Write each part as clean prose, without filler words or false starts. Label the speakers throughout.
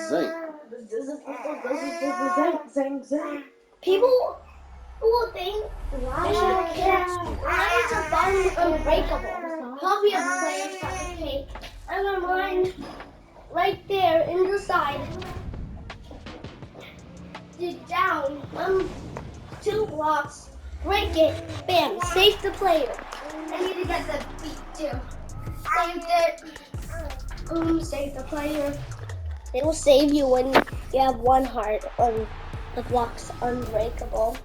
Speaker 1: zinc.
Speaker 2: Zinc. People will think it's a fun unbreakable. Probably a player got the cake. I'm gonna mine right there in the side. Dig down 2 blocks, break it, bam, save the player. I need to get the beat too. Saved it. Boom, save the player. It will save you when you have 1 heart on the blocks unbreakable.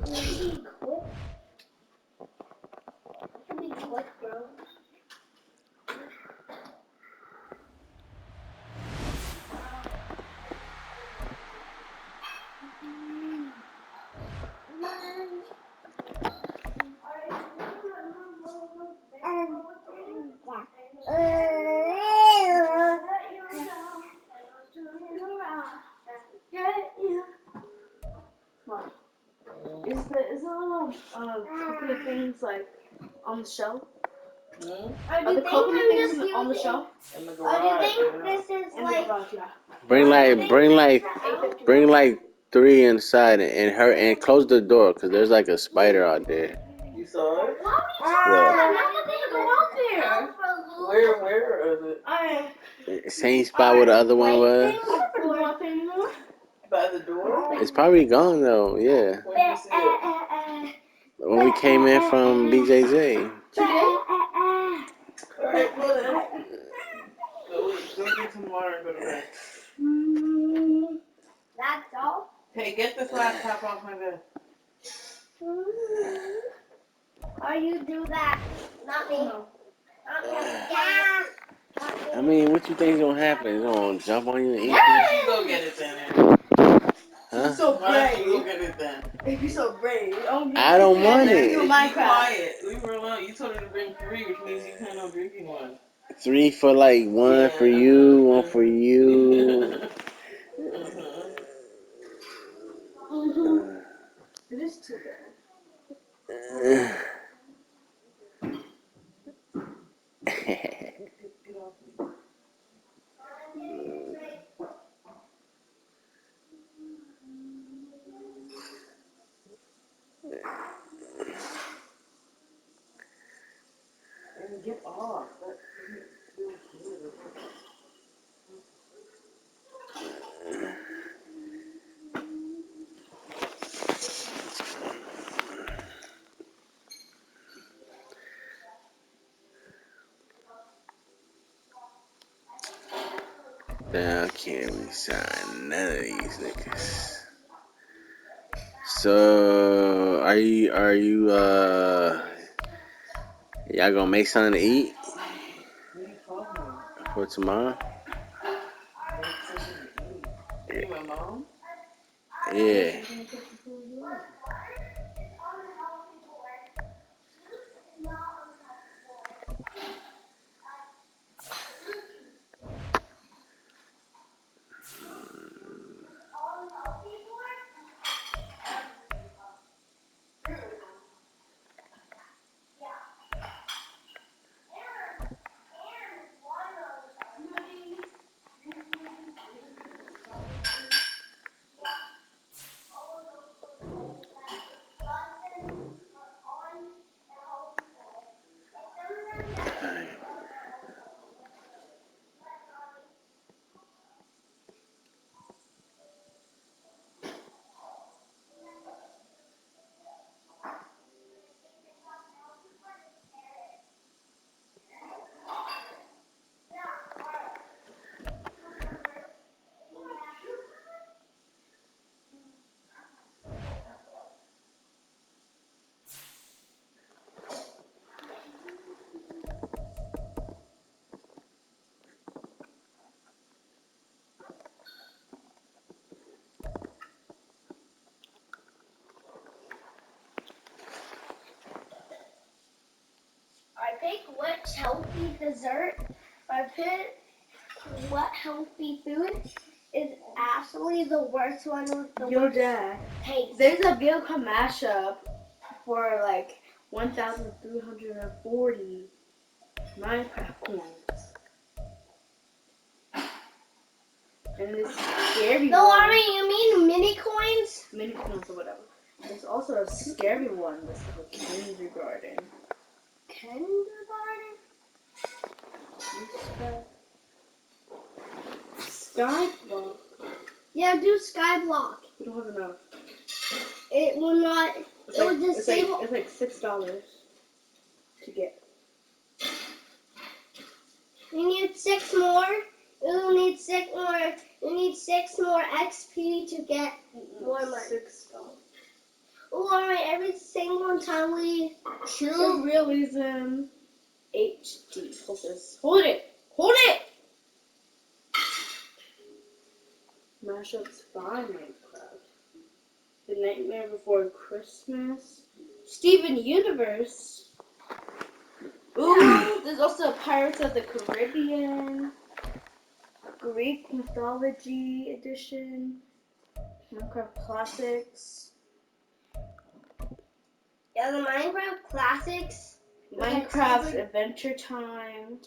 Speaker 2: It can be quick, bro.
Speaker 3: Is the little coconut things like on the shelf?
Speaker 2: Are the coconut things
Speaker 3: on the shelf?
Speaker 1: In the
Speaker 2: do
Speaker 1: garage.
Speaker 2: you think this is
Speaker 3: In the
Speaker 2: like...
Speaker 3: garage, yeah.
Speaker 1: Bring like 3 inside and close the door because there's like a spider out there.
Speaker 4: You saw it?
Speaker 2: Why
Speaker 1: What?
Speaker 2: I'm not gonna go out there.
Speaker 4: Where is it?
Speaker 2: Alright.
Speaker 1: Same spot where the other one was.
Speaker 4: By the door?
Speaker 1: It's probably gone though. Yeah.
Speaker 4: Where did you see it?
Speaker 1: When we came in from BJJ.
Speaker 4: Alright, well then. Go get some water and go to bed.
Speaker 2: That's all?
Speaker 4: Hey, get this laptop off my bed.
Speaker 2: Or you do that. Not me. Not me. Yeah.
Speaker 1: I mean, what you think's gonna happen? It's gonna jump on you and eat you?
Speaker 4: Why don't you go get it then?
Speaker 1: Huh?
Speaker 4: You're so brave. Why don't you go get it then?
Speaker 3: If you're so brave,
Speaker 1: I don't want
Speaker 4: Be
Speaker 1: it.
Speaker 4: quiet. Leave her alone. You told her to bring 3, which means you plan on drinking one.
Speaker 1: 3 for like 1 for you, 1 for you.
Speaker 3: it is too bad. And get off.
Speaker 1: Damn, I can't resign none of these niggas. So, y'all gonna make something to eat for tomorrow?
Speaker 4: My mom?
Speaker 1: Yeah.
Speaker 2: I pick which healthy dessert. I pick what healthy food is actually the worst one with the
Speaker 3: Yo,
Speaker 2: worst
Speaker 3: Dad.
Speaker 2: taste.
Speaker 3: There's a vehicle mashup for like 1,340 Minecraft coins. And this scary
Speaker 2: No,
Speaker 3: one.
Speaker 2: Ari, you mean mini coins?
Speaker 3: Mini coins or whatever. There's also a scary one that's like a kindergarten.
Speaker 2: Kindergarten?
Speaker 3: Sky block.
Speaker 2: Yeah, do sky block.
Speaker 3: We don't have enough.
Speaker 2: It will not. It will disable.
Speaker 3: It's like $6 to get.
Speaker 2: We need 6 more. We need 6 more. We need 6 more XP to get more money.
Speaker 3: $6.
Speaker 2: Or every single time we
Speaker 3: True Realism HD. Hold this. Hold it. Hold it. Mashups by Minecraft. The Nightmare Before Christmas. Steven Universe. Ooh, there's also Pirates of the Caribbean. Greek Mythology Edition. Minecraft Classics.
Speaker 2: Yeah, the Minecraft Classics.
Speaker 3: Minecraft Adventure Time.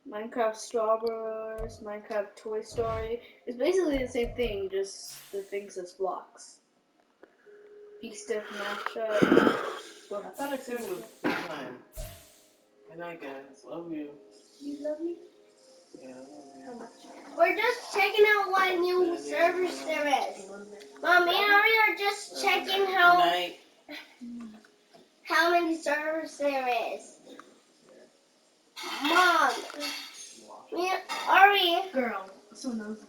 Speaker 3: Minecraft Star Wars. Minecraft Toy Story. It's basically the same thing, just the things as blocks. Feast of Matchup.
Speaker 4: I thought I said it was time. Good night, guys. Love you.
Speaker 3: You love me?
Speaker 4: Yeah, I love you.
Speaker 3: How much?
Speaker 2: We're just checking out what new servers there is. Mom, me and Ari are just checking
Speaker 4: Good night.
Speaker 2: how many servers there is. Mom, me and Ari,
Speaker 3: Girl. So nosy.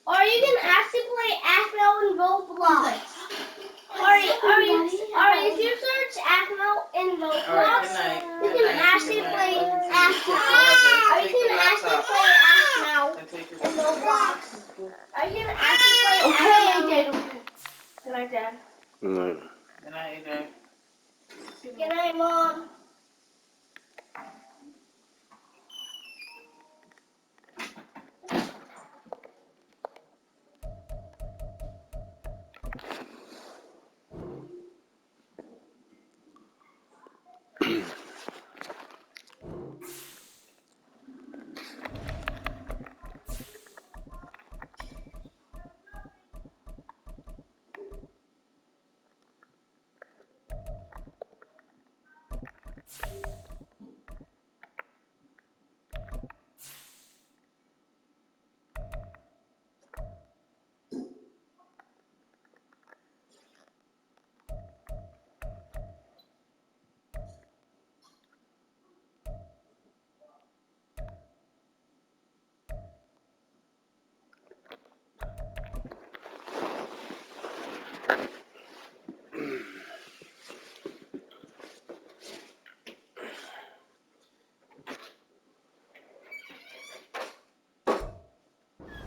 Speaker 2: or you can actually play AFMO and Roblox. Ari, if you search AFMO and Roblox,
Speaker 4: Alright, good night.
Speaker 2: you
Speaker 4: Good
Speaker 2: can
Speaker 4: night.
Speaker 2: actually
Speaker 4: Good night.
Speaker 2: play
Speaker 4: Love you too.
Speaker 2: AFMO. Or you
Speaker 4: Take
Speaker 2: can
Speaker 4: the
Speaker 2: actually
Speaker 4: laptop.
Speaker 2: play AFMO
Speaker 4: And take your
Speaker 2: and Roblox. Or you can actually play
Speaker 3: Okay,
Speaker 2: AFMO.
Speaker 3: Dad. Good night, Dad.
Speaker 1: Like,
Speaker 4: Good night, AJ.
Speaker 2: Good night, Mom.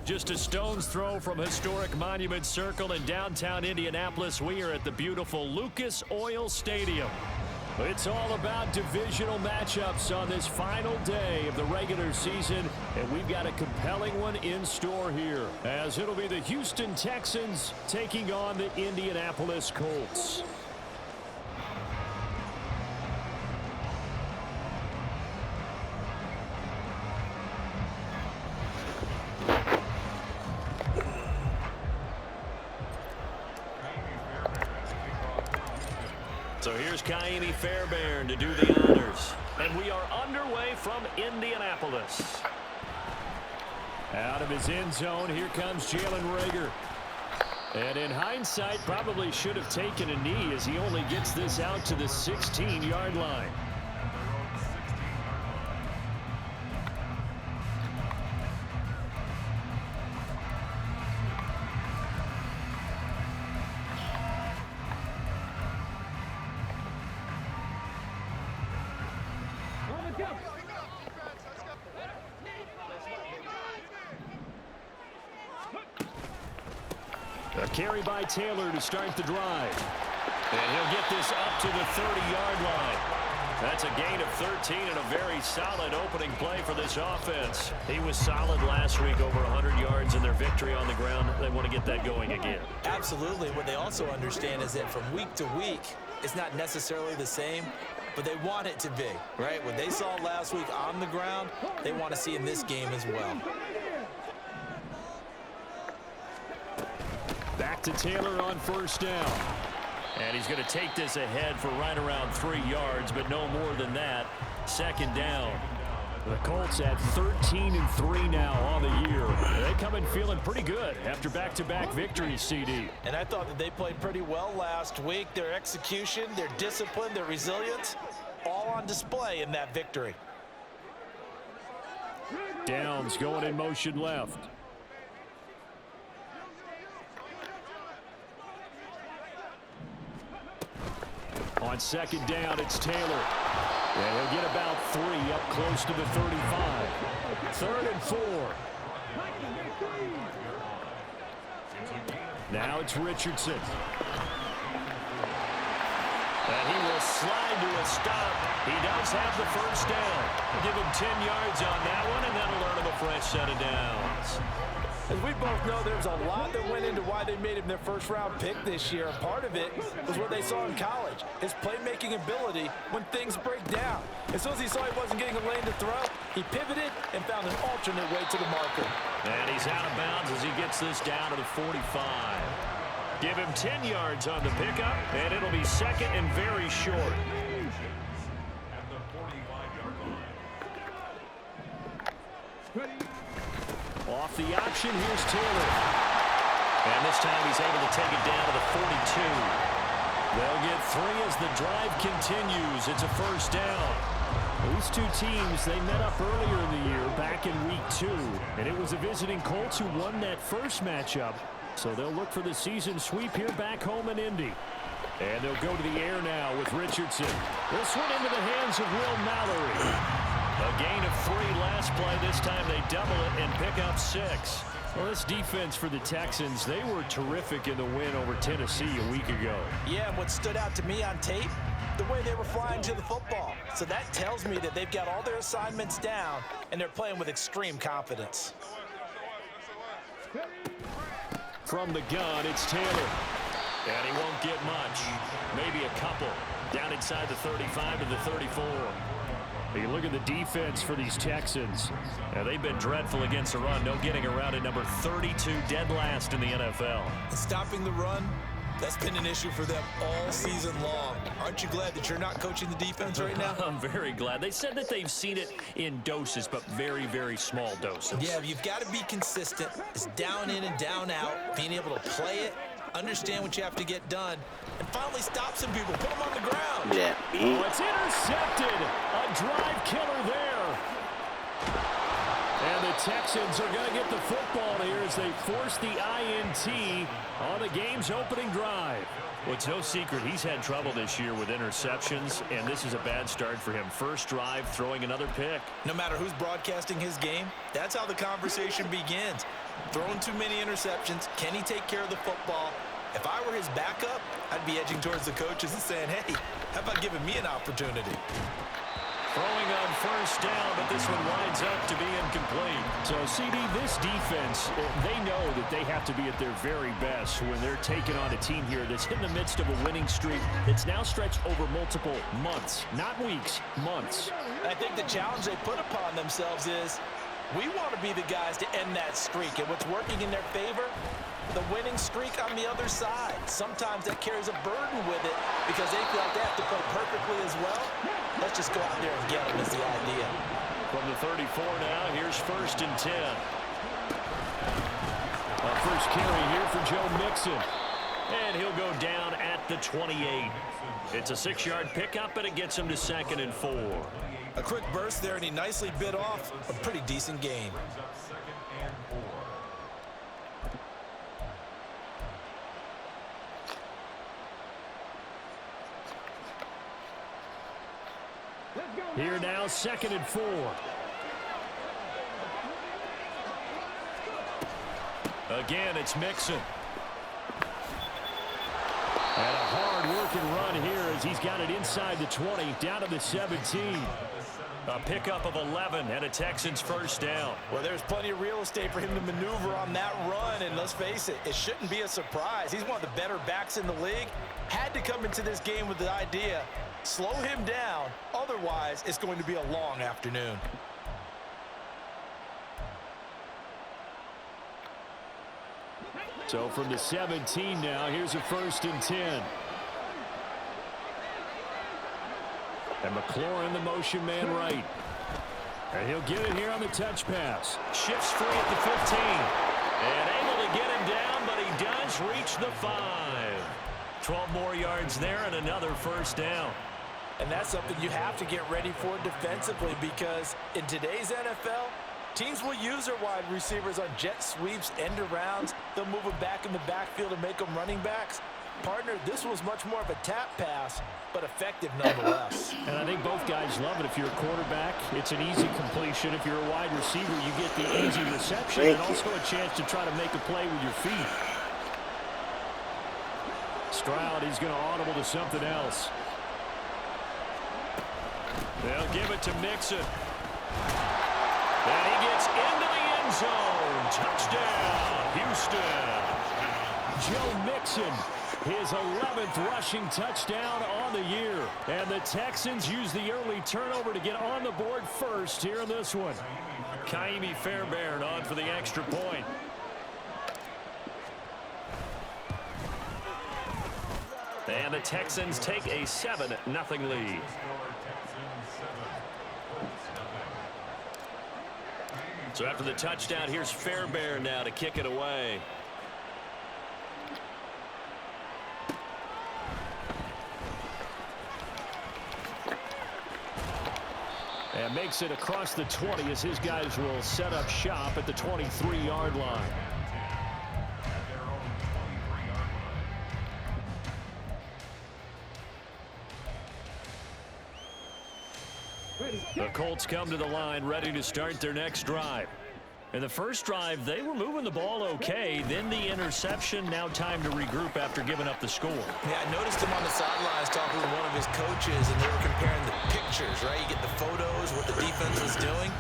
Speaker 5: Just a stone's throw from historic Monument Circle in downtown Indianapolis, we are at the beautiful Lucas Oil Stadium. It's all about divisional matchups on this final day of the regular season, and we've got a compelling one in store here, as it'll be the Houston Texans taking on the Indianapolis Colts. So here's Kaimi Fairbairn to do the honors. And we are underway from Indianapolis. Out of his end zone, here comes Jalen Reagor. And in hindsight, probably should have taken a knee as he only gets this out to the 16-yard line. A carry by Taylor to start the drive. And he'll get this up to the 30-yard line. That's a gain of 13 and a very solid opening play for this offense. He was solid last week, over 100 yards in their victory on the ground. They want to get that going again.
Speaker 6: Absolutely. What they also understand is that from week to week, it's not necessarily the same, but they want it to be, right? What they saw last week on the ground, they want to see in this game as well.
Speaker 5: Back to Taylor on first down. And he's going to take this ahead for right around 3 yards, but no more than that. Second down. The Colts at 13-3 now on the year. They come in feeling pretty good after back-to-back victories, CD.
Speaker 6: And I thought that they played pretty well last week. Their execution, their discipline, their resilience, all on display in that victory.
Speaker 5: Downs going in motion left. On second down, it's Taylor. And he'll get about 3 up close to the 35. 3rd and 4. Now it's Richardson. And he will slide to a stop. He does have the first down. Give him 10 yards on that one, and that'll earn him a fresh set of downs.
Speaker 6: As we both know, there's a lot that went into why they made him their first-round pick this year. Part of it was what they saw in college, his playmaking ability when things break down. As soon as he saw he wasn't getting a lane to throw, he pivoted and found an alternate way to the marker.
Speaker 5: And he's out of bounds as he gets this down to the 45. Give him 10 yards on the pickup, and it'll be second and very short. Off the option, here's Taylor. And this time he's able to take it down to the 42. They'll get 3 as the drive continues. It's a first down. These two teams, they met up earlier in the year, back in week 2. And it was the visiting Colts who won that first matchup. So they'll look for the season sweep here back home in Indy. And they'll go to the air now with Richardson. This one into the hands of Will Mallory. A gain of 3 last play. This time they double it and pick up 6. Well, this defense for the Texans, they were terrific in the win over Tennessee a week ago.
Speaker 6: Yeah, and what stood out to me on tape, the way they were flying to the football. So that tells me that they've got all their assignments down, and they're playing with extreme confidence.
Speaker 5: From the gun, it's Taylor. And he won't get much. Maybe a couple. Down inside the 35 to the 34. You look at the defense for these Texans. Now, they've been dreadful against the run. No getting around at number 32, dead last in the NFL.
Speaker 6: And stopping the run, that's been an issue for them all season long. Aren't you glad that you're not coaching the defense right now?
Speaker 5: I'm very glad. They said that they've seen it in doses, but very, very small doses.
Speaker 6: Yeah, you've got to be consistent. It's down in and down out, being able to play it, understand what you have to get done, and finally stop some people, put them on the ground.
Speaker 1: Yeah.
Speaker 5: Oh, it's intercepted. A drive killer there. And the Texans are going to get the football here as they force the INT on the game's opening drive. Well, it's no secret he's had trouble this year with interceptions, and this is a bad start for him. First drive, throwing another pick.
Speaker 6: No matter who's broadcasting his game, that's how the conversation begins. Throwing too many interceptions, can he take care of the football? If I were his backup, I'd be edging towards the coaches and saying, hey, how about giving me an opportunity?
Speaker 5: Throwing on first down, but this one winds up to be incomplete. So, CD, this defense, they know that they have to be at their very best when they're taking on a team here that's in the midst of a winning streak that's now stretched over multiple months, not weeks, months.
Speaker 6: I think the challenge they put upon themselves is we want to be the guys to end that streak. And what's working in their favor? The winning streak on the other side. Sometimes that carries a burden with it because they feel like they have to play perfectly as well. Let's just go out there and get them is the idea.
Speaker 5: From the 34 now, here's 1st and 10. First carry here for Joe Mixon. And he'll go down at the 28. It's a 6-yard pickup, and it gets him to 2nd and 4.
Speaker 6: A quick burst there, and he nicely bit off a pretty decent gain.
Speaker 5: Here now, 2nd and 4. Again, it's Mixon. And a hard-working run here as he's got it inside the 20, down to the 17. A pickup of 11 and a Texans first down.
Speaker 6: Well, there's plenty of real estate for him to maneuver on that run, and let's face it, it shouldn't be a surprise. He's one of the better backs in the league. Had to come into this game with the idea, slow him down, otherwise it's going to be a long afternoon.
Speaker 5: So from the 17 now, here's a 1st and 10. And McLaurin, the motion man right. And he'll get it here on the touch pass. Shifts free at the 15. And able to get him down, but he does reach the 5. 12 more yards there and another 1st down.
Speaker 6: And that's something you have to get ready for defensively, because in today's NFL, teams will use their wide receivers on jet sweeps, end arounds. They'll move them back in the backfield and make them running backs. Partner, this was much more of a tap pass, but effective nonetheless.
Speaker 5: And I think both guys love it. If you're a quarterback, it's an easy completion. If you're a wide receiver, you get the easy reception and also a chance to try to make a play with your feet. Stroud, he's going to audible to something else. They'll give it to Mixon. And he gets into the end zone. Touchdown, Houston. Joe Mixon, his 11th rushing touchdown on the year. And the Texans use the early turnover to get on the board first here in this one. Kaimi Fairbairn on for the extra point. And the Texans take a 7-0 lead. So after the touchdown, here's Fairbairn now to kick it away. And makes it across the 20 as his guys will set up shop at the 23-yard line. The Colts come to the line ready to start their next drive. In the first drive, they were moving the ball okay. Then the interception. Now time to regroup after giving up the score.
Speaker 6: Yeah, I noticed him on the sidelines talking with one of his coaches, and they were comparing the pictures, right? You get the photos, what the defense was doing.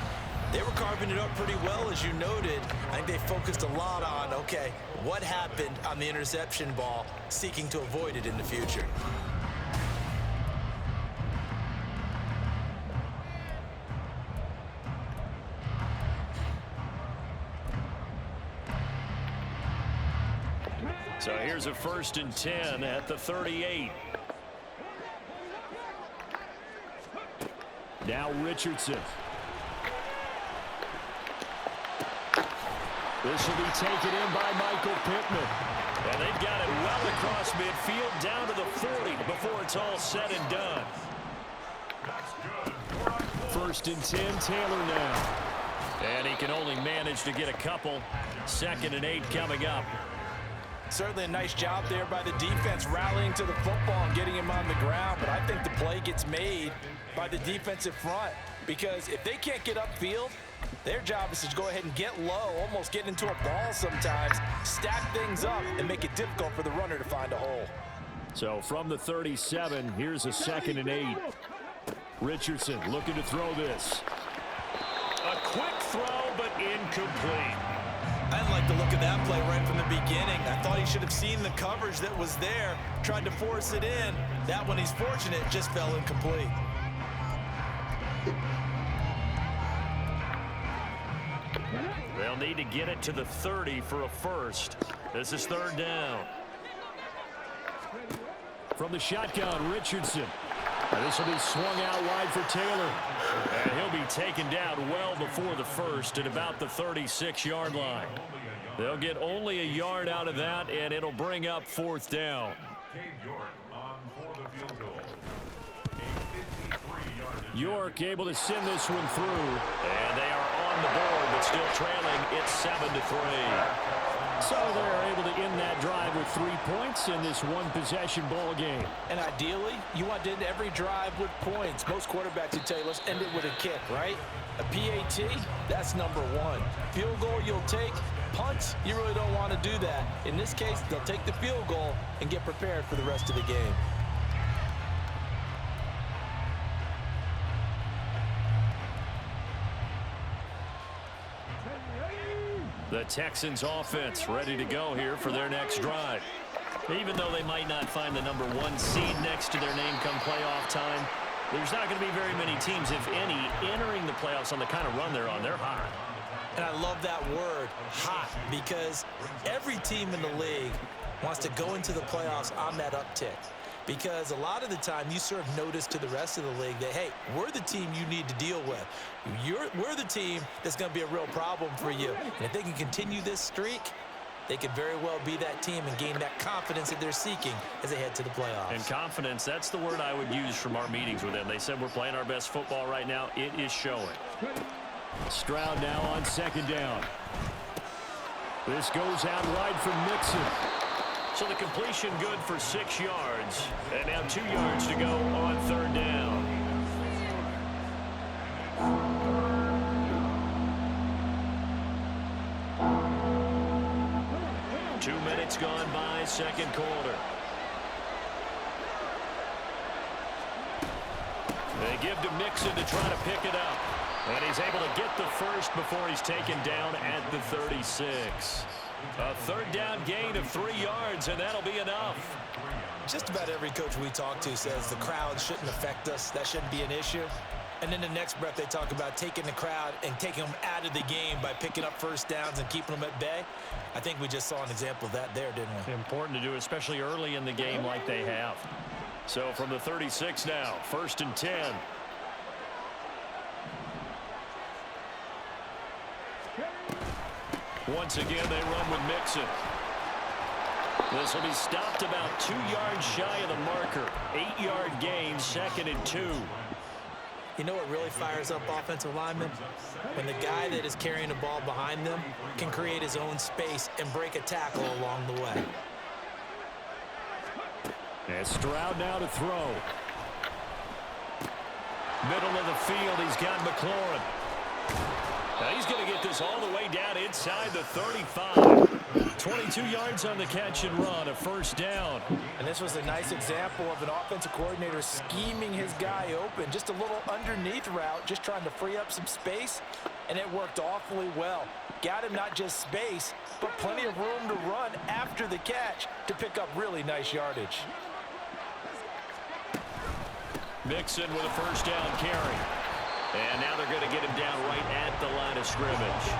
Speaker 6: They were carving it up pretty well, as you noted. I think they focused a lot on, okay, what happened on the interception ball, seeking to avoid it in the future.
Speaker 5: So here's a 1st and 10 at the 38. Now Richardson. This will be taken in by Michael Pittman. And they've got it well across midfield down to the 40 before it's all said and done. 1st and 10, Taylor now. And he can only manage to get a couple. 2nd and 8 coming up.
Speaker 6: Certainly a nice job there by the defense, rallying to the football and getting him on the ground. But I think the play gets made by the defensive front, because if they can't get upfield, their job is to go ahead and get low, almost get into a ball sometimes, stack things up, and make it difficult for the runner to find a hole.
Speaker 5: So from the 37, here's a 2nd and 8. Richardson looking to throw this. A quick throw, but incomplete.
Speaker 6: I didn't like the look of that play right from the beginning. I thought he should have seen the coverage that was there, tried to force it in. That one, he's fortunate, just fell incomplete.
Speaker 5: They'll need to get it to the 30 for a first. This is 3rd down. From the shotgun, Richardson. And this will be swung out wide for Taylor. And he'll be taken down well before the first at about the 36-yard line. They'll get only a yard out of that, and it'll bring up 4th down. York able to send this one through. And they are on the board, but still trailing. It's 7-3. So they're able to end that drive with 3 points in this one-possession ball game.
Speaker 6: And ideally, you want to end every drive with points. Most quarterbacks would tell you, let's end it with a kick, right? A PAT, that's number 1. Field goal you'll take. Punts, you really don't want to do that. In this case, they'll take the field goal and get prepared for the rest of the game.
Speaker 5: The Texans offense ready to go here for their next drive. Even though they might not find the number 1 seed next to their name come playoff time, there's not going to be very many teams, if any, entering the playoffs on the kind of run they're on. They're hot.
Speaker 6: And I love that word, hot, because every team in the league wants to go into the playoffs on that uptick. Because a lot of the time you serve notice to the rest of the league that, hey, we're the team you need to deal with. We're the team that's going to be a real problem for you. And if they can continue this streak, they could very well be that team and gain that confidence that they're seeking as they head to the playoffs.
Speaker 5: And confidence, that's the word I would use from our meetings with them. They said we're playing our best football right now. It is showing. Stroud now on second down. This goes out wide for Mixon. So the completion good for 6 yards. And now 2 yards to go on third down. It's gone by, second quarter. They give to Mixon to try to pick it up. And he's able to get the first before he's taken down at the 36. A third down gain of 3 yards, and that'll be enough.
Speaker 6: Just about every coach we talk to says the crowd shouldn't affect us. That shouldn't be an issue. And in the next breath, they talk about taking the crowd and taking them out of the game by picking up first downs and keeping them at bay. I think we just saw an example of that there, didn't we?
Speaker 5: Important to do, especially early in the game like they have. So from the 36 now, 1st and 10. Once again, they run with Mixon. This will be stopped about 2 yards shy of the marker. 8-yard gain, 2nd and 2.
Speaker 6: You know what really fires up offensive linemen? When the guy that is carrying the ball behind them can create his own space and break a tackle along the way.
Speaker 5: And Stroud now to throw. Middle of the field, he's got McLaurin. Now he's going to get this all the way down inside the 35. 22 yards on the catch and run, a first down.
Speaker 6: And this was a nice example of an offensive coordinator scheming his guy open. Just a little underneath route, just trying to free up some space, and it worked awfully well. Got him not just space, but plenty of room to run after the catch to pick up really nice yardage.
Speaker 5: Mixon with a first down carry. And now they're going to get him down right at the line of scrimmage.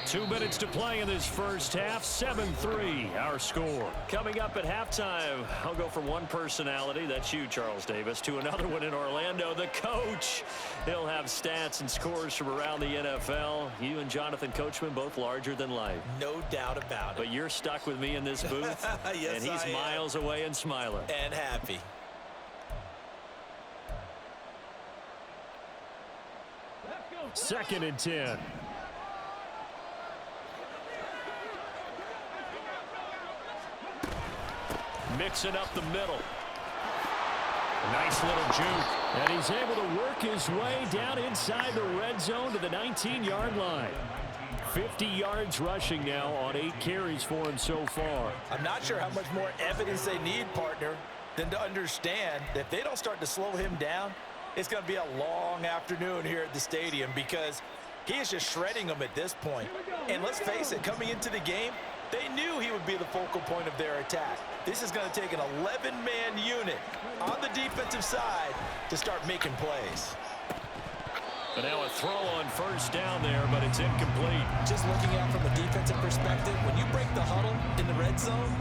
Speaker 5: Two minutes to play in this first half. 7-3, our score. Coming up at halftime, I'll go from one personality, that's you, Charles Davis, to another one in Orlando, the coach. He'll have stats and scores from around the NFL. You and Jonathan Coachman, both larger than life.
Speaker 6: No doubt about it.
Speaker 5: But you're stuck with me in this booth,
Speaker 6: yes,
Speaker 5: and he's miles away and smiling.
Speaker 6: And happy.
Speaker 5: Second and 10. Mixing up the middle. Nice little juke. And he's able to work his way down inside the red zone to the 19-yard line. 50 yards rushing now on 8 carries for him so far.
Speaker 6: I'm not sure how much more evidence they need, partner, than to understand that if they don't start to slow him down, it's going to be a long afternoon here at the stadium because he is just shredding them at this point. And let's face it, coming into the game, they knew he would be the focal point of their attack. This is going to take an 11-man unit on the defensive side to start making plays.
Speaker 5: But now a throw on first down there, but it's incomplete.
Speaker 6: Just looking at from a defensive perspective, when you break the huddle in the red zone,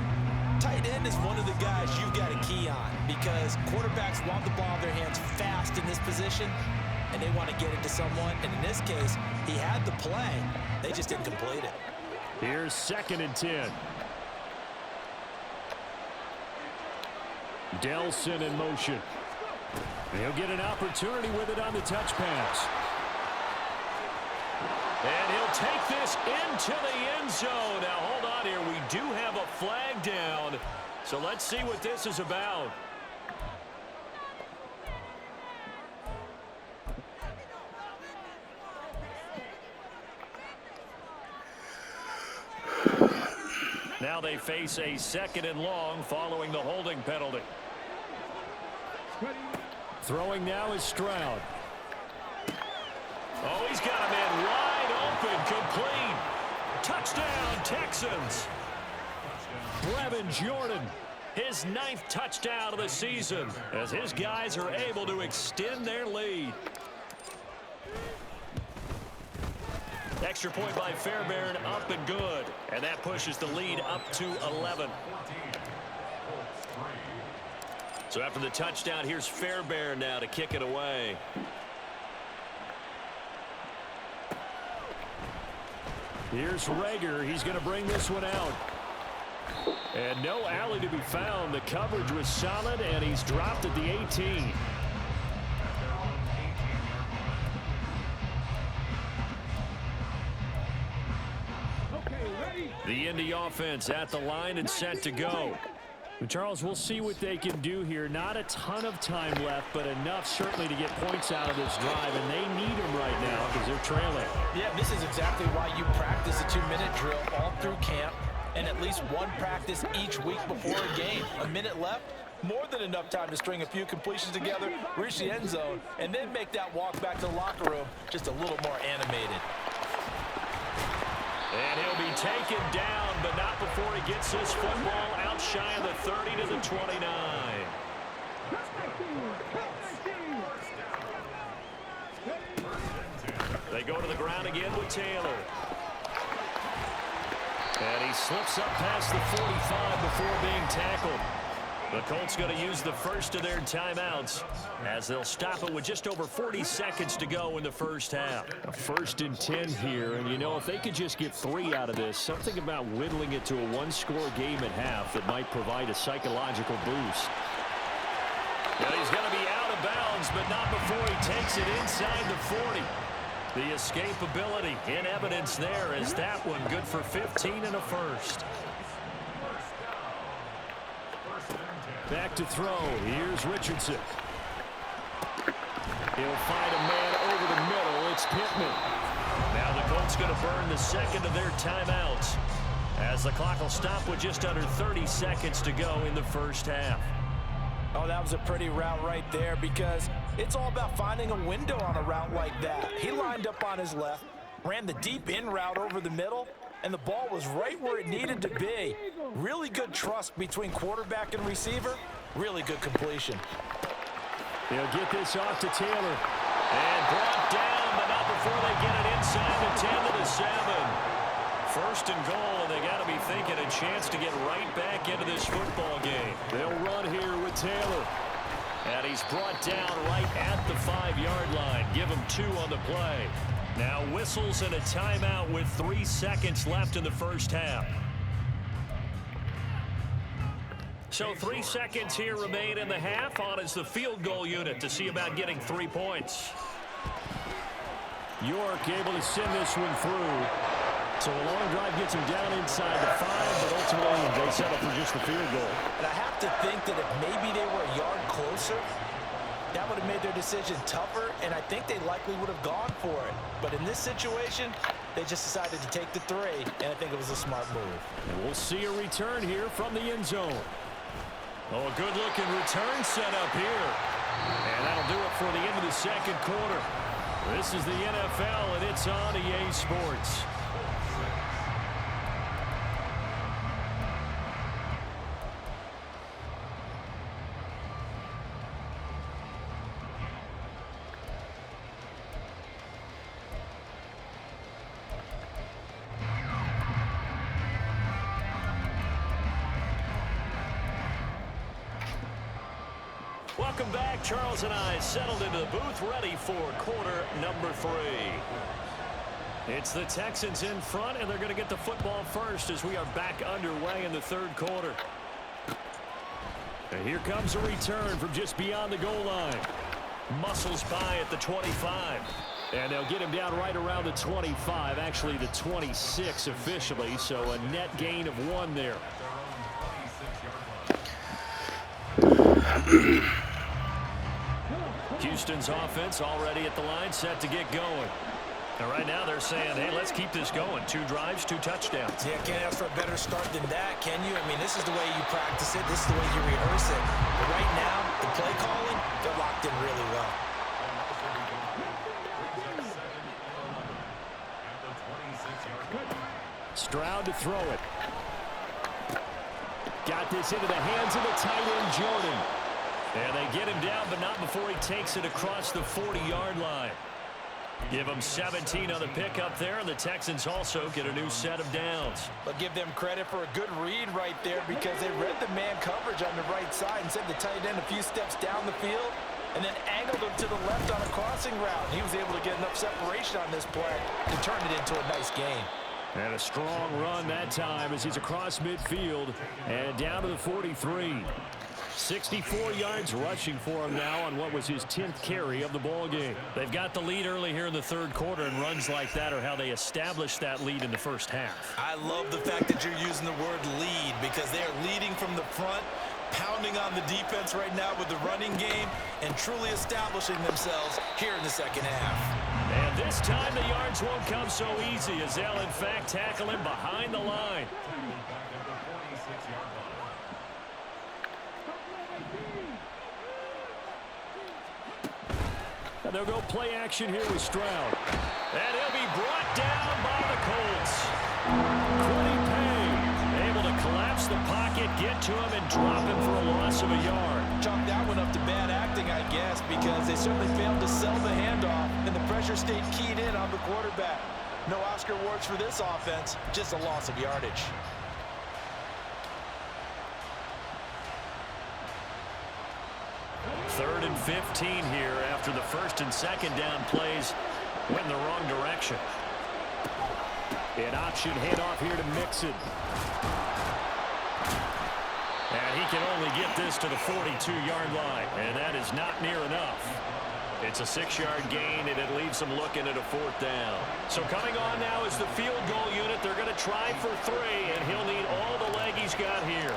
Speaker 6: tight end is one of the guys you've got a key on because quarterbacks want the ball in their hands fast in this position, and they want to get it to someone. And in this case, he had the play. They just didn't complete it.
Speaker 5: Here's 2nd and 10. Delson in motion. He'll get an opportunity with it on the touch pass. And he'll take this into the end zone. Now, hold on here. We do have a flag down. So let's see what this is about. Now they face a 2nd and long following the holding penalty. Throwing now is Stroud. Oh, he's got a man wide open, complete. Touchdown, Texans. Brevin Jordan His 9th touchdown of the season as his guys are able to extend their lead. Extra point by Fairbairn, up and good. And that pushes the lead up to 11. So after the touchdown, here's Fairbairn now to kick it away. Here's Rager. He's going to bring this one out. And no alley to be found. The coverage was solid, and he's dropped at the 18. The Indy offense at the line and set to go. Charles, we'll see what they can do here. Not a ton of time left, but enough certainly to get points out of this drive, and they need them right now because they're trailing.
Speaker 6: Yeah, this is exactly why you practice a 2-minute drill all through camp and at least one practice each week before a game. A minute left, more than enough time to string a few completions together, reach the end zone, and then make that walk back to the locker room just a little more animated.
Speaker 5: And he'll be taken down, but not before he gets his football out shy of the 30 to the 29. They go to the ground again with Taylor. And he slips up past the 45 before being tackled. The Colts going to use the first of their timeouts as they'll stop it with just over 40 seconds to go in the first half.
Speaker 7: A 1st and 10 here, and you know, if they could just get 3 out of this, something about whittling it to a 1-score game at half that might provide a psychological boost.
Speaker 5: Well, he's going to be out of bounds, but not before he takes it inside the 40. The escapability in evidence there as that one good for 15 and a first.
Speaker 7: Back to throw. Here's Richardson. He'll find a man over the middle. It's Pittman.
Speaker 5: Now the Colts going to burn the second of their timeouts as the clock will stop with just under 30 seconds to go in the first half.
Speaker 6: Oh, that was a pretty route right there because it's all about finding a window on a route like that. He lined up on his left, ran the deep in route over the middle, and the ball was right where it needed to be. Really good trust between quarterback and receiver. Really good completion.
Speaker 7: They'll get this off to Taylor.
Speaker 5: And brought down, but not before they get it inside the 10 to the 7. First and goal, and they got to be thinking a chance to get right back into this football game.
Speaker 7: They'll run here with Taylor.
Speaker 5: And he's brought down right at the 5-yard line. Give him 2 on the play. Now whistles and a timeout with 3 seconds left in the first half. So 3 seconds here remain in the half. On is the field goal unit to see about getting 3 points.
Speaker 7: York able to send this one through. So a long drive gets him down inside the 5, but ultimately they settle for just the field goal.
Speaker 6: And I have to think that if maybe they were a yard closer, that would have made their decision tougher, and I think they likely would have gone for it. But in this situation, they just decided to take the 3, and I think it was a smart move.
Speaker 7: And we'll see a return here from the end zone.
Speaker 5: Oh, a good-looking return set up here. And that'll do it for the end of the second quarter. This is the NFL, and it's on EA Sports. Welcome back. Charles and I settled into the booth ready for quarter number 3. It's the Texans in front, and they're going to get the football first as we are back underway in the third quarter.
Speaker 7: And here comes a return from just beyond the goal line.
Speaker 5: Muscles by at the 25.
Speaker 7: And they'll get him down right around the 25, actually the 26 officially, so a net gain of 1 there.
Speaker 5: Houston's offense already at the line, set to get going. And right now they're saying, hey, let's keep this going. 2 drives, 2 touchdowns.
Speaker 6: Yeah, can't ask for a better start than that, can you? I mean, this is the way you practice it. This is the way you rehearse it. But right now, the play calling, they're locked in really well.
Speaker 7: Stroud to throw it.
Speaker 5: Got this into the hands of the tight end, Jordan. And they get him down, but not before he takes it across the 40-yard line. Give them 17 on the pickup there, and the Texans also get a new set of downs.
Speaker 6: But give them credit for a good read right there because they read the man coverage on the right side and sent the tight end a few steps down the field and then angled him to the left on a crossing route. He was able to get enough separation on this play to turn it into a nice game.
Speaker 5: And a strong run that time as he's across midfield and down to the 43. 64 yards rushing for him now on what was his 10th carry of the ball game. They've got the lead early here in the third quarter, and runs like that are how they established that lead in the first half.
Speaker 6: I love the fact that you're using the word lead because they are leading from the front, pounding on the defense right now with the running game, and truly establishing themselves here in the second half.
Speaker 5: And this time the yards won't come so easy as they'll in fact tackle him behind the line. And they'll go play action here with Stroud. And he'll be brought down by the Colts. Quiddy Pay able to collapse the pocket, get to him, and drop him for a loss of a yard.
Speaker 6: Chalk that one up to bad acting, I guess, because they certainly failed to sell the handoff, and the pressure stayed keyed in on the quarterback. No Oscar awards for this offense, just a loss of yardage.
Speaker 5: Third and 15 here after the first and second down plays went in the wrong direction. An option handoff here to Mixon. And he can only get this to the 42-yard line, and that is not near enough. It's a 6-yard gain, and it leaves them looking at a fourth down. So coming on now is the field goal unit. They're going to try for 3, and he'll need all the leg he's got here.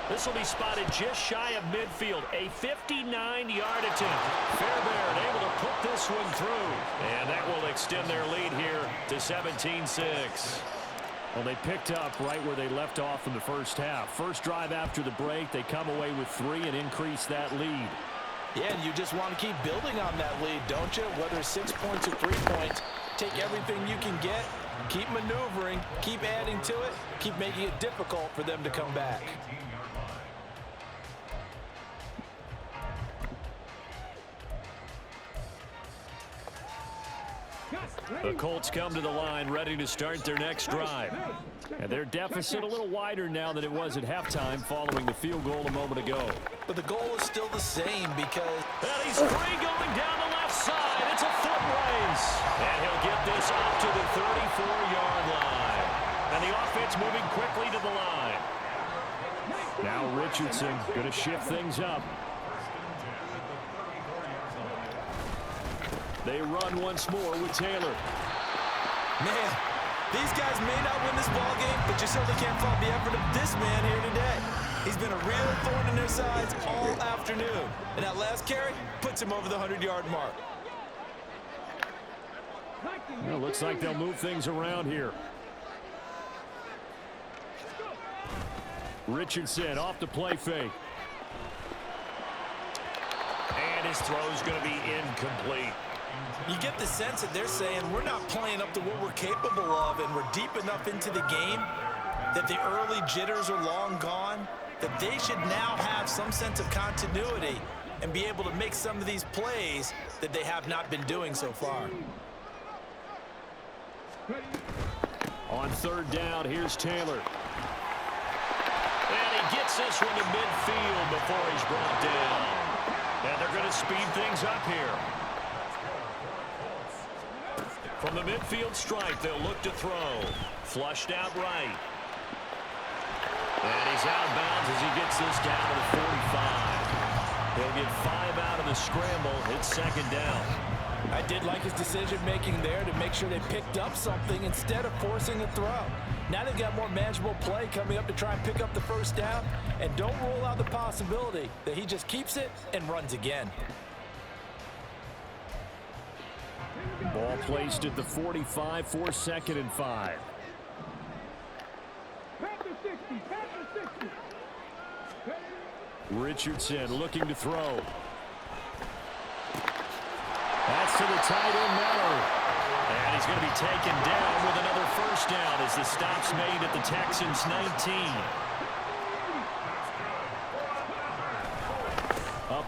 Speaker 5: This will be spotted just shy of midfield. A 59-yard attempt. Fairbairn able to put this one through. And that will extend their lead here to 17-6. Well, they picked up right where they left off in the first half. First drive after the break, they come away with 3 and increase that lead.
Speaker 6: Yeah, and you just want to keep building on that lead, don't you? Whether it's 6 points or 3 points, take everything you can get, keep maneuvering, keep adding to it, keep making it difficult for them to come back.
Speaker 5: The Colts come to the line ready to start their next drive. And their deficit a little wider now than it was at halftime following the field goal a moment ago.
Speaker 6: But the goal is still the same because...
Speaker 5: And he's free going down the left side. It's a foot race. And he'll get this up to the 34-yard line. And the offense moving quickly to the line. Now Richardson going to shift things up. They run once more with Taylor.
Speaker 6: Man, these guys may not win this ball game, but you certainly can't fault the effort of this man here today. He's been a real thorn in their sides all afternoon. And that last carry puts him over the 100-yard mark.
Speaker 5: Well, looks like they'll move things around here. Richardson off the play fake. And his throw's going to be incomplete.
Speaker 6: You get the sense that they're saying we're not playing up to what we're capable of, and we're deep enough into the game that the early jitters are long gone, that they should now have some sense of continuity and be able to make some of these plays that they have not been doing so far.
Speaker 5: On third down, here's Taylor. And he gets this one to midfield before he's brought down. And they're going to speed things up here. From the midfield stripe, they'll look to throw. Flushed out right. And he's out of bounds as he gets this down to the 45. He'll get 5 out of the scramble. It's second down.
Speaker 6: I did like his decision-making there to make sure they picked up something instead of forcing a throw. Now they've got more manageable play coming up to try and pick up the first down, and don't rule out the possibility that he just keeps it and runs again.
Speaker 5: Ball placed at the 45 for 2nd and 5. Richardson looking to throw. That's to the tight end, Mallory. And he's going to be taken down with another first down as the stop's made at the Texans' 19.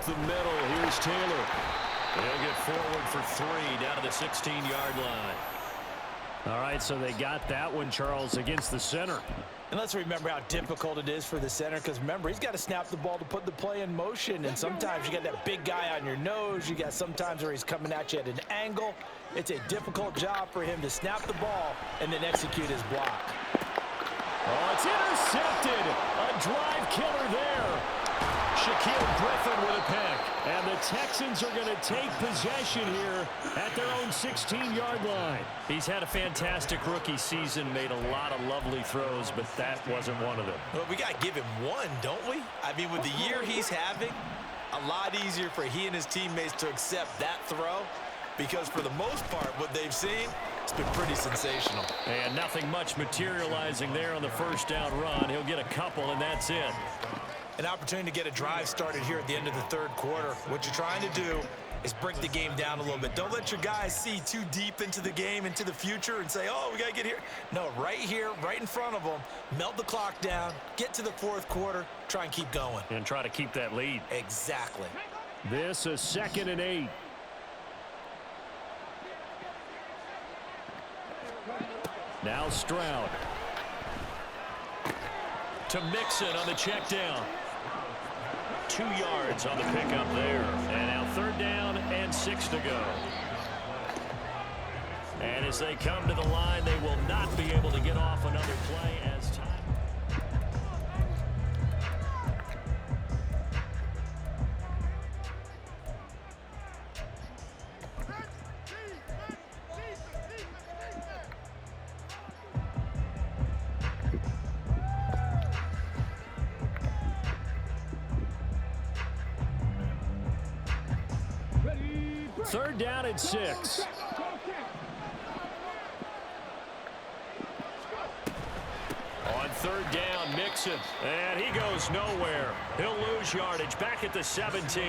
Speaker 5: the middle. Here's Taylor. He'll get forward for 3 down to the 16-yard line.
Speaker 7: All right, so they got that one, Charles, against the center.
Speaker 6: And let's remember how difficult it is for the center, because remember, he's got to snap the ball to put the play in motion, and sometimes you got that big guy on your nose. You got sometimes where he's coming at you at an angle. It's a difficult job for him to snap the ball and then execute his block.
Speaker 5: Oh, it's intercepted. A drive killer there. Shaquille Griffin with a pick. And the Texans are going to take possession here at their own 16-yard line. He's had a fantastic rookie season, made a lot of lovely throws, but that wasn't one of them.
Speaker 6: Well, we got to give him one, don't we? I mean, with the year he's having, a lot easier for he and his teammates to accept that throw, because for the most part, what they've seen, it's been pretty sensational.
Speaker 5: And nothing much materializing there on the first down run. He'll get a couple, and that's it.
Speaker 6: An opportunity to get a drive started here at the end of the third quarter. What you're trying to do is break the game down a little bit. Don't let your guys see too deep into the game, into the future, and say, oh, we got to get here. No, right here, right in front of them, melt the clock down, get to the fourth quarter, try and keep going.
Speaker 5: And try to keep that lead.
Speaker 6: Exactly.
Speaker 7: This is 2nd and 8. Now Stroud.
Speaker 5: To Mixon on the check down. 2 yards on the pickup there. And now 3rd down and 6 to go. And as they come to the line, they will not be able to get off another play as time.
Speaker 7: Third down and 6.
Speaker 5: On 3rd down, Mixon. And he goes nowhere. He'll lose yardage back at the 17.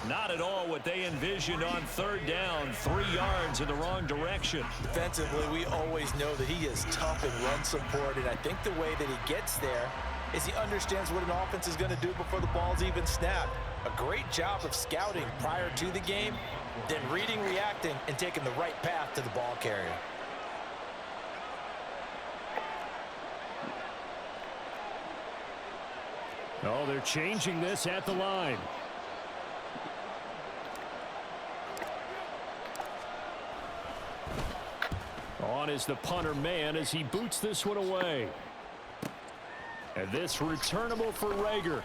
Speaker 5: Not at all what they envisioned on 3rd down. 3 yards in the wrong direction.
Speaker 6: Defensively, we always know that he is tough in run support, and I think the way that he gets there is he understands what an offense is going to do before the ball's even snapped. A great job of scouting prior to the game, then reading, reacting, and taking the right path to the ball carrier.
Speaker 7: Oh, they're changing this at the line. On is the punter man as he boots this one away. And this returnable for Rager.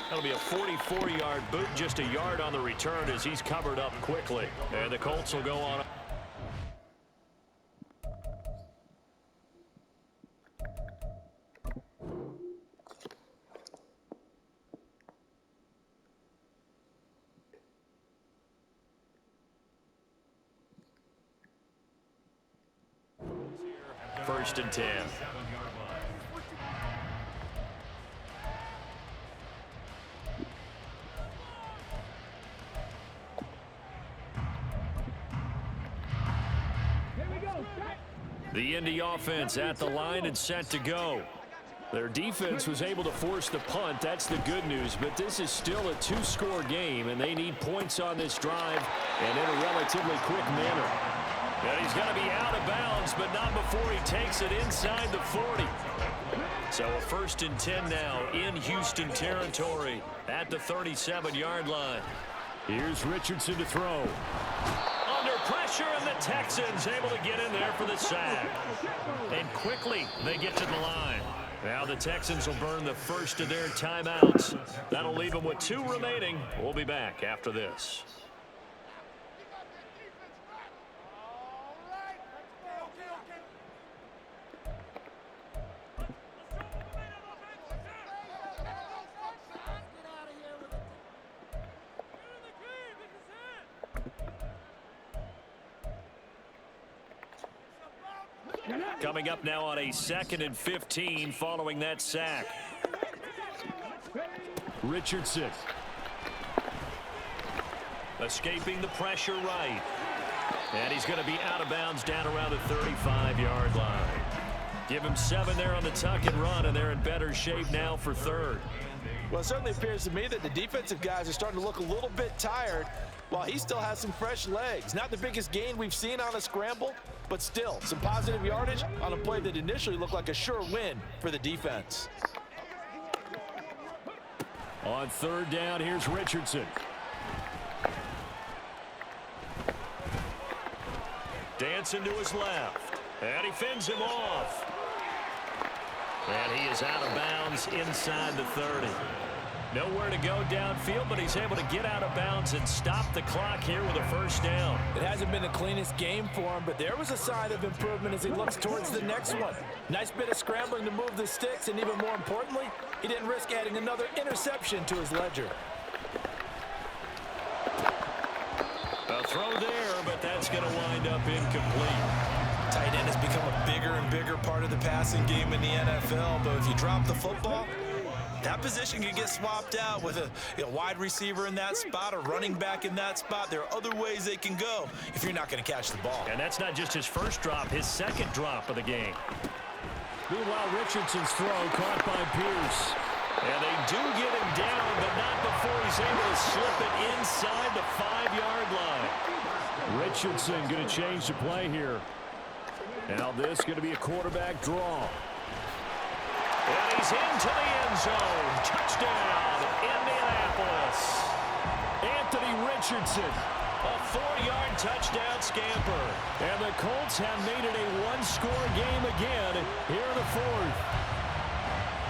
Speaker 5: That'll be a 44-yard boot, just a yard on the return as he's covered up quickly. And the Colts will go on. First and 10. The Indy offense at the line and set to go. Their defense was able to force the punt. That's the good news. But this is still a 2-score game, and they need points on this drive and in a relatively quick manner. And he's going to be out of bounds, but not before he takes it inside the 40. So a 1st and 10 now in Houston territory at the 37-yard line.
Speaker 7: Here's Richardson to throw.
Speaker 5: Under pressure, and the Texans able to get in there for the sack. And quickly they get to the line. Now the Texans will burn the first of their timeouts. That'll leave them with 2 remaining. We'll be back after this. Coming up now on a 2nd and 15 following that sack.
Speaker 7: Richardson.
Speaker 5: Escaping the pressure right. And he's going to be out of bounds down around the 35-yard line. Give him 7 there on the tuck and run, and they're in better shape now for 3rd.
Speaker 6: Well, it certainly appears to me that the defensive guys are starting to look a little bit tired while he still has some fresh legs. Not the biggest gain we've seen on a scramble, but still some positive yardage on a play that initially looked like a sure win for the defense.
Speaker 5: On third down, here's Richardson. Dancing to his left. And he fends him off. And he is out of bounds inside the 30. Nowhere to go downfield, but he's able to get out of bounds and stop the clock here with a first down.
Speaker 6: It hasn't been the cleanest game for him, but there was a sign of improvement as he looks towards the next one. Nice bit of scrambling to move the sticks, and even more importantly, he didn't risk adding another interception to his ledger.
Speaker 5: A throw there, but that's going to wind up incomplete.
Speaker 6: Tight end has become a bigger and bigger part of the passing game in the NFL, but if you drop the football, that position can get swapped out with a wide receiver in that spot, a running back in that spot. There are other ways they can go if you're not going to catch the ball.
Speaker 5: And that's not just his first drop, his second drop of the game. Meanwhile, Richardson's throw caught by Pierce. And they do get him down, but not before he's able to slip it inside the 5-yard line. Richardson going to change the play here. Now this going to be a quarterback draw. And he's into the end zone. Touchdown, Indianapolis. Anthony Richardson, a 4-yard touchdown scamper. And the Colts have made it a one-score game again here in the fourth.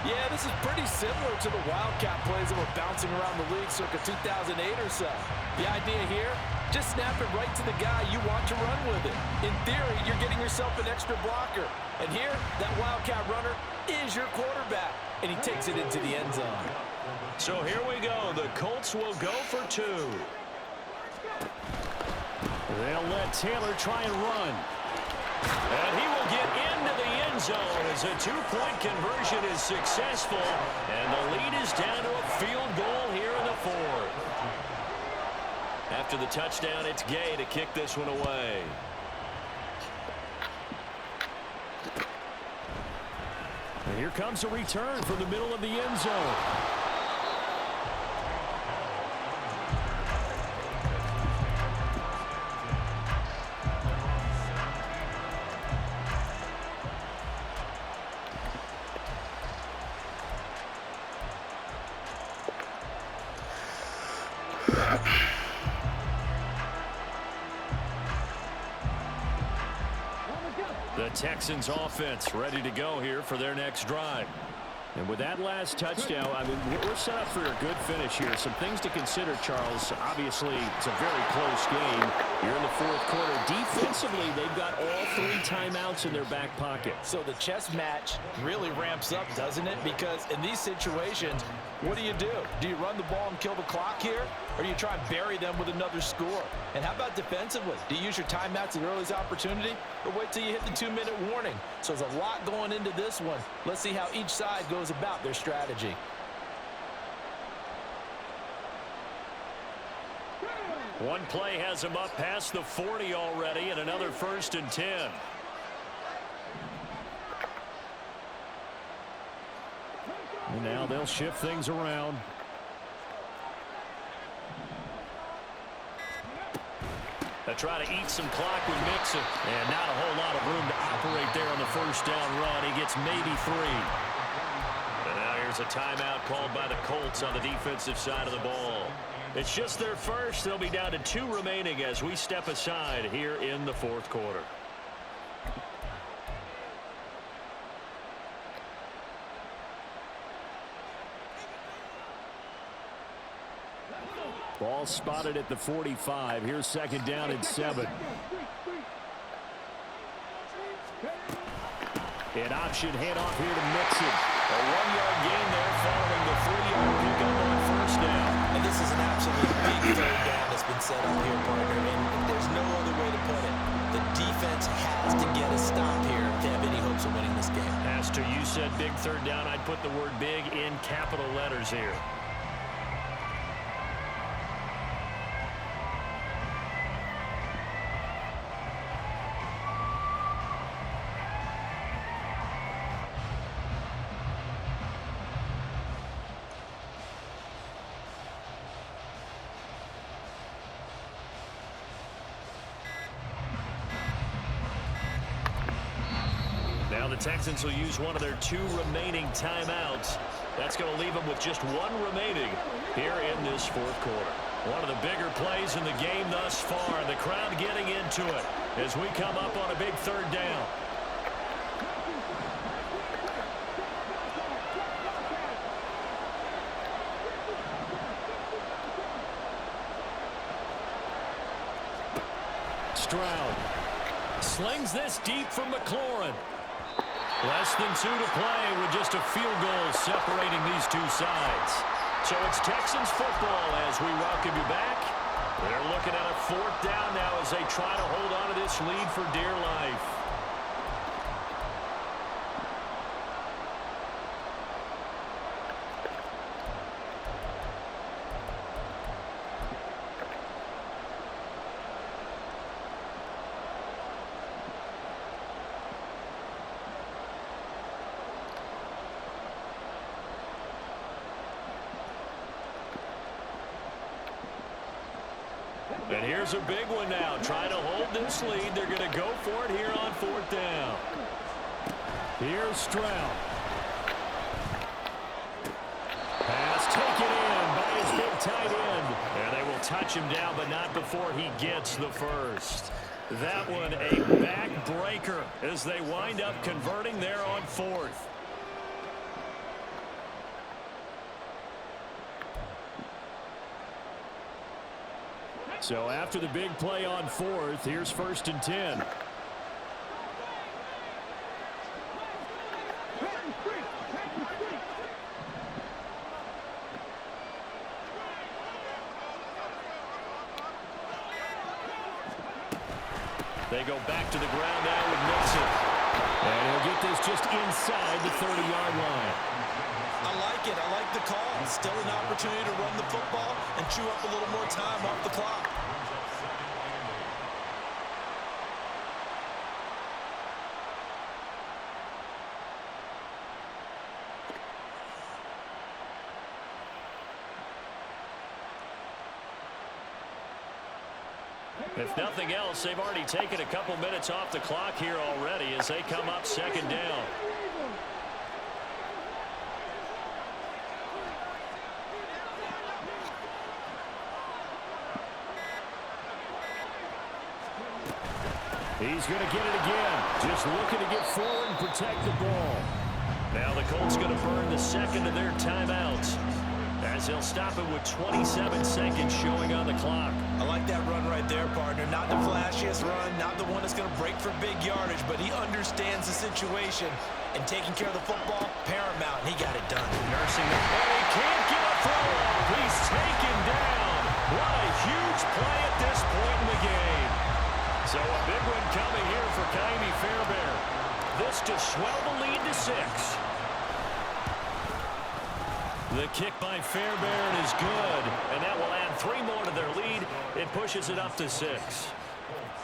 Speaker 6: Yeah, this is pretty similar to the Wildcat plays that were bouncing around the league circa 2008 or so. The idea here, just snap it right to the guy you want to run with it. In theory, you're getting yourself an extra blocker. And here, that Wildcat runner is your quarterback, and he takes it into the end zone.
Speaker 5: So here we go. The Colts will go for 2. They'll let Taylor try and run. And he will get into the end zone as a 2-point conversion is successful. And the lead is down to a field goal here in the fourth. After the touchdown, it's Gay to kick this one away. And here comes a return from the middle of the end zone. The Texans offense ready to go here for their next drive. And with that last touchdown, I mean, we're set up for a good finish here. Some things to consider, Charles. Obviously, it's a very close game. You're in the fourth quarter. Defensively, they've got all 3 timeouts in their back pocket.
Speaker 6: So the chess match really ramps up, doesn't it? Because in these situations, what do? Do you run the ball and kill the clock here? Or do you try and bury them with another score? And how about defensively? Do you use your timeouts at earliest opportunity? Or wait till you hit the 2-minute warning? So there's a lot going into this one. Let's see how each side goes about their strategy.
Speaker 5: One play has him up past the 40 already, and another 1st and 10. And now they'll shift things around. They try to eat some clock with Mixon. And not a whole lot of room to operate there on the first down run. He gets maybe 3. And now here's a timeout called by the Colts on the defensive side of the ball. It's just their first. They'll be down to 2 remaining as we step aside here in the fourth quarter. Ball spotted at the 45. Here's 2nd down and 7. An option handoff here to Mixon. A 1-yard gain there following the 3-yard pickup on 1st down.
Speaker 6: And this is an absolute big 3rd down that's been set up here, partner. And there's no other way to put it. The defense has to get a stop here to have any hopes of winning this game.
Speaker 5: Pastor, you said big 3rd down. I'd put the word big in capital letters here. Now the Texans will use one of their 2 remaining timeouts. That's going to leave them with just 1 remaining here in this 4th quarter. One of the bigger plays in the game thus far. The crowd getting into it as we come up on a big 3rd down. Stroud slings this deep from McLaurin. Less than 2 to play with just a field goal separating these 2 sides. So it's Texans football as we welcome you back. They're looking at a 4th down now as they try to hold on to this lead for dear life. And here's a big one now. Trying to hold this lead. They're going to go for it here on 4th down. Here's Stroud. Pass taken in by his big tight end. And they will touch him down, but not before he gets the first. That one a backbreaker as they wind up converting there on 4th. So after the big play on 4th, here's 1st and 10. They go back to the ground now with Nixon. And he'll get this just inside the 30-yard line.
Speaker 6: I like it. I like the call. Still an opportunity to run the football and chew up a little more time off the clock.
Speaker 5: If nothing else, they've already taken a couple minutes off the clock here already as they come up 2nd down. He's going to get it again. Just looking to get forward and protect the ball. Now the Colts going to burn the 2nd of their timeouts as they'll stop it with 27 seconds showing on the clock.
Speaker 6: I like that run right there, partner. Not the flashiest run, not the one that's going to break for big yardage, but he understands the situation, and taking care of the football, paramount, and he got it done.
Speaker 5: Nursing the ball. He can't get a throw off. He's taken down. What a huge play at this point in the game. So a big one coming here for Kaimi Fairbairn. This to swell the lead to 6. The kick by Fairbairn is good, and that will add 3 more to their lead. It pushes it up to 6.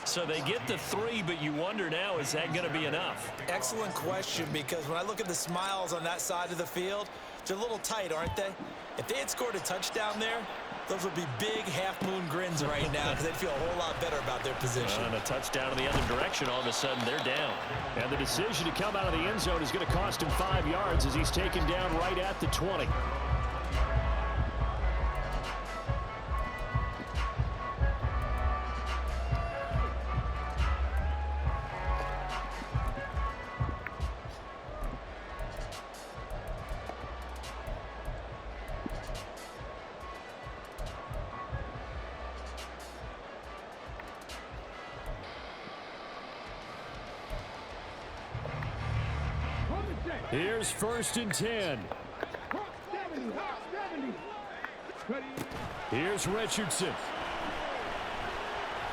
Speaker 5: So they get the 3, but you wonder now, is that going to be enough?
Speaker 6: Excellent question, because when I look at the smiles on that side of the field, they're a little tight, aren't they? If they had scored a touchdown there, those would be big half-moon grins right now because they'd feel a whole lot better about their position.
Speaker 5: And a touchdown in the other direction, all of a sudden they're down. And the decision to come out of the end zone is going to cost him 5 yards as he's taken down right at the 20. Here's 1st and 10. Here's Richardson.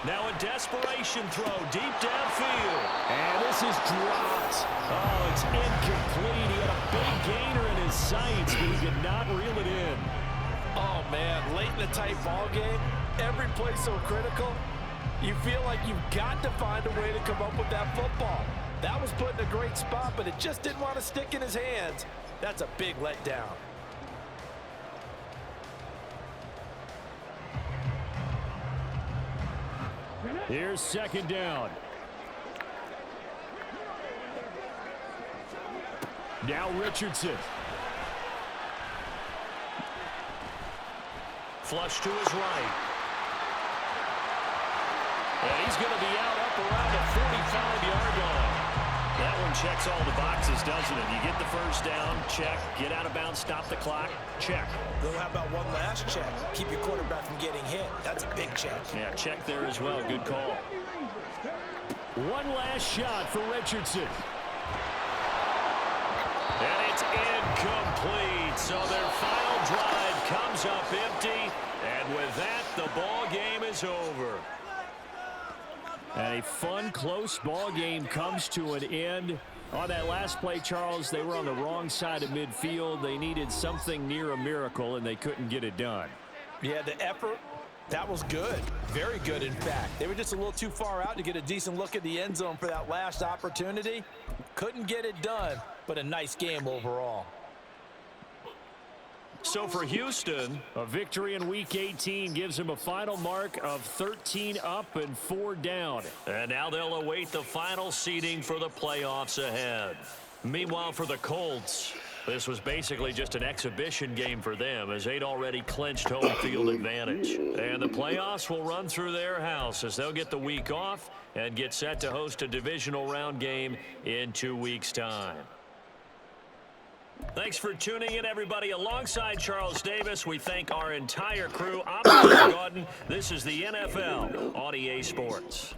Speaker 5: Now a desperation throw deep downfield. And this is dropped. Oh, it's incomplete. He had a big gainer in his sights, but he could not reel it in.
Speaker 6: Oh, man, late in a tight ball game, every play so critical, you feel like you've got to find a way to come up with that football. That was put in a great spot, but it just didn't want to stick in his hands. That's a big letdown.
Speaker 5: Here's 2nd down. Now Richardson. Flush to his right. And he's going to be out up around the 45-yard line. That one checks all the boxes, doesn't it? You get the first down, check. Get out of bounds, stop the clock, check.
Speaker 6: Well, how about one last check? Keep your quarterback from getting hit. That's a big check.
Speaker 5: Yeah, check there as well. Good call. One last shot for Richardson. And it's incomplete. So their final drive comes up empty. And with that, the ball game is over. And a fun, close ball game comes to an end. On that last play, Charles, they were on the wrong side of midfield. They needed something near a miracle, and they couldn't get it done.
Speaker 6: Yeah, the effort, that was good. Very good, in fact. They were just a little too far out to get a decent look at the end zone for that last opportunity. Couldn't get it done, but a nice game overall.
Speaker 5: So for Houston, a victory in Week 18 gives them a final mark of 13 up and 4 down. And now they'll await the final seeding for the playoffs ahead. Meanwhile, for the Colts, this was basically just an exhibition game for them as they'd already clinched home field advantage. And the playoffs will run through their house as they'll get the week off and get set to host a divisional round game in 2 weeks' time. Thanks for tuning in, everybody. Alongside Charles Davis, we thank our entire crew. I'm Gordon. This is the NFL on EA Sports.